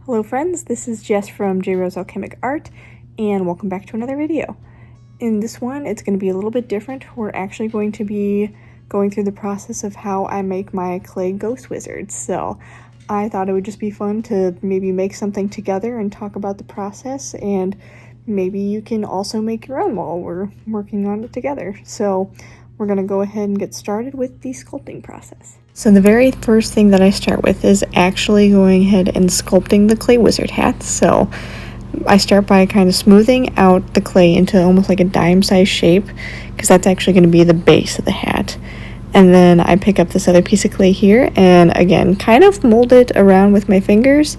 Hello friends, this is Jess from J Rose Alchemic Art, and welcome back to another video. In this one, it's going to be a little bit different. We're actually going to be going through the process of how I make my clay ghost wizards. So I thought it would just be fun to maybe make something together and talk about the process, and maybe you can also make your own while we're working on it together. So we're going to go ahead and get started with the sculpting process. So the very first thing that I start with is actually going ahead and sculpting the clay wizard hat. So I start by kind of smoothing out the clay into almost like a dime-sized shape, because that's actually going to be the base of the hat. And then I pick up this other piece of clay here and again kind of mold it around with my fingers,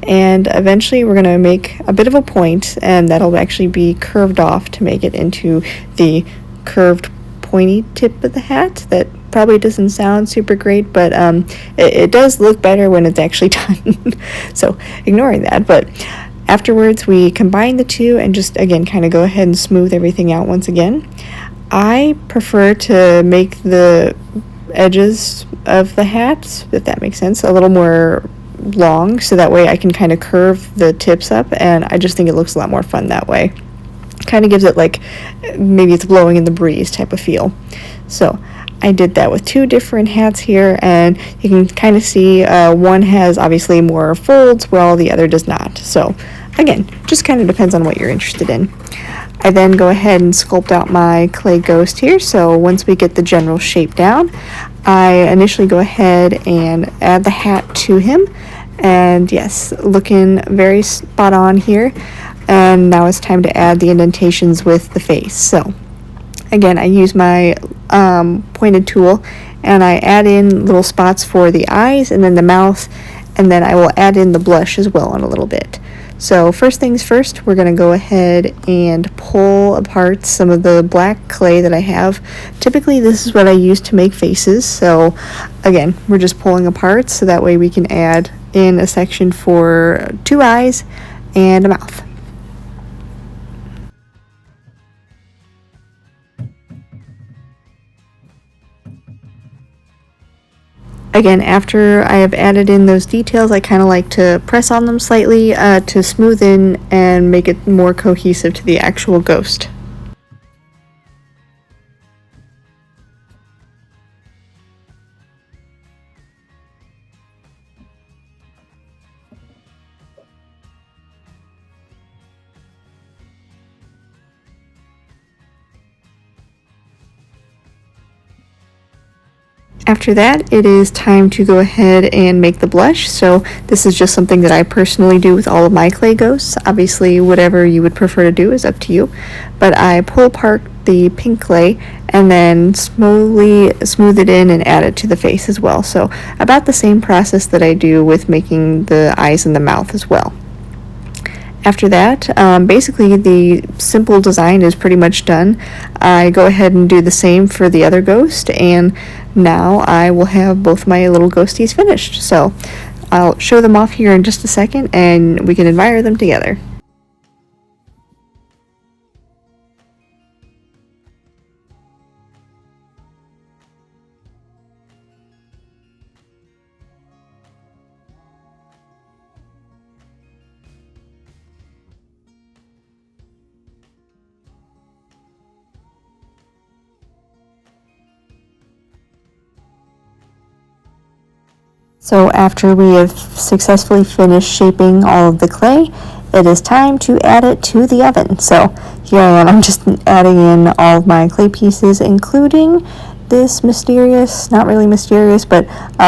and eventually we're going to make a bit of a point, and that'll actually be curved off to make it into the curved pointy tip of the hat. That probably doesn't sound super great, but it does look better when it's actually done. So ignoring that, but afterwards we combine the two and just again kind of go ahead and smooth everything out once again. I prefer to make the edges of the hat, if that makes sense, a little more long, so that way I can kind of curve the tips up, and I just think it looks a lot more fun that way. Kind of gives it like maybe it's blowing in the breeze type of feel. So I did that with two different hats here, and you can kind of see one has obviously more folds while the other does not. So again, just kind of depends on what you're interested in. I then go ahead and sculpt out my clay ghost here. So once we get the general shape down, I initially go ahead and add the hat to him, and yes, looking very spot on here. And now it's time to add the indentations with the face. So again, I use my pointed tool, and I add in little spots for the eyes and then the mouth, and then I will add in the blush as well in a little bit. So first things first, we're going to go ahead and pull apart some of the black clay that I have. Typically this is what I use to make faces, so again, we're just pulling apart so that way we can add in a section for two eyes and a mouth. Again, after I have added in those details, I kind of like to press on them slightly to smooth in and make it more cohesive to the actual ghost. After that, it is time to go ahead and make the blush. So this is just something that I personally do with all of my clay ghosts. Obviously, whatever you would prefer to do is up to you. But I pull apart the pink clay and then slowly smooth it in and add it to the face as well. So about the same process that I do with making the eyes and the mouth as well. After that, basically the simple design is pretty much done. I go ahead and do the same for the other ghost, and now I will have both my little ghosties finished. So I'll show them off here in just a second, and we can admire them together. So after we have successfully finished shaping all of the clay, it is time to add it to the oven. So here I am, I'm just adding in all of my clay pieces, including this mysterious, not really mysterious, but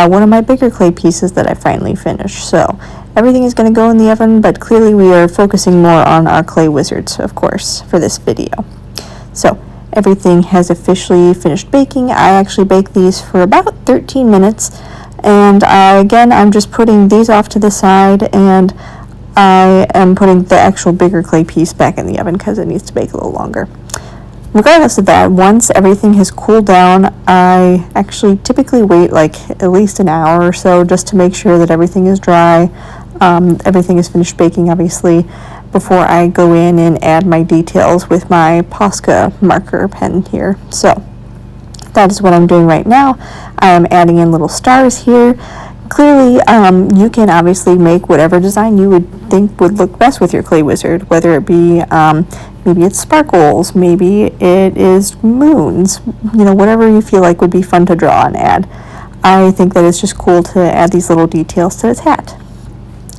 one of my bigger clay pieces that I finally finished. So everything is going to go in the oven, but clearly we are focusing more on our clay wizards, of course, for this video. So everything has officially finished baking. I actually baked these for about 13 minutes. And again, I'm just putting these off to the side, and I am putting the actual bigger clay piece back in the oven because it needs to bake a little longer. Regardless of that, once everything has cooled down, I actually typically wait like at least an hour or so just to make sure that everything is dry, everything is finished baking obviously, before I go in and add my details with my Posca marker pen here. So that is what I'm doing right now. I am adding in little stars here, clearly, you can obviously make whatever design you would think would look best with your clay wizard, whether it be maybe it's sparkles, maybe it is moons, you know, whatever you feel like would be fun to draw and add. I think that it's just cool to add these little details to this hat.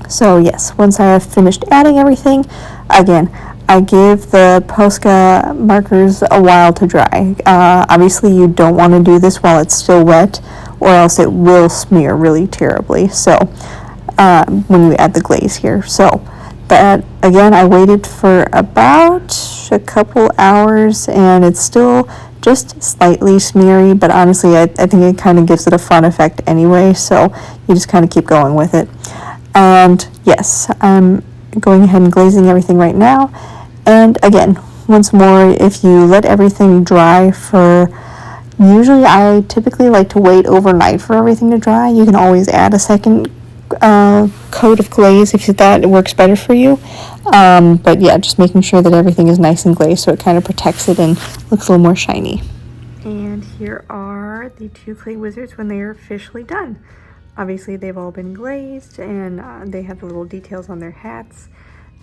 So yes, once I have finished adding everything, again, I give the Posca markers a while to dry. Obviously, you don't want to do this while it's still wet, or else it will smear really terribly. So when you add the glaze here. So, but again, I waited for about a couple hours, and it's still just slightly smeary, but honestly, I think it kind of gives it a fun effect anyway, so you just kind of keep going with it. And yes, I'm going ahead and glazing everything right now. And again, once more, if you let everything dry for, usually I typically like to wait overnight for everything to dry. You can always add a second coat of glaze if that works better for you. But yeah, just making sure that everything is nice and glazed so it kind of protects it and looks a little more shiny. And here are the two clay wizards when they are officially done. Obviously, they've all been glazed, and they have the little details on their hats.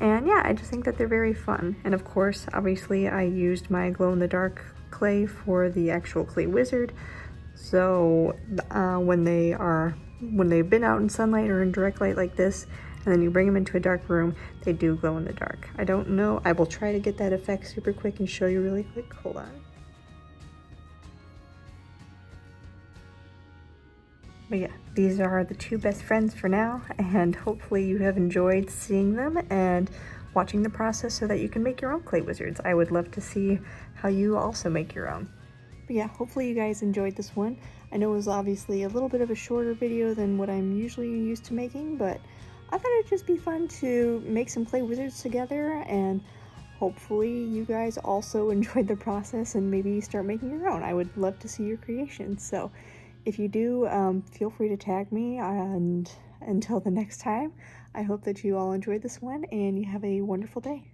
And yeah, I just think that they're very fun. And of course, obviously, I used my glow-in-the-dark clay for the actual clay wizard. So when they've been out in sunlight or in direct light like this, and then you bring them into a dark room, they do glow in the dark. I don't know. I will try to get that effect super quick and show you really quick. Hold on. But yeah, these are the two best friends for now, and hopefully you have enjoyed seeing them and watching the process so that you can make your own clay wizards. I would love to see how you also make your own. But yeah, hopefully you guys enjoyed this one. I know it was obviously a little bit of a shorter video than what I'm usually used to making, but I thought it'd just be fun to make some clay wizards together, and hopefully you guys also enjoyed the process and maybe start making your own. I would love to see your creations. So if you do, feel free to tag me, and until the next time, I hope that you all enjoyed this one and you have a wonderful day.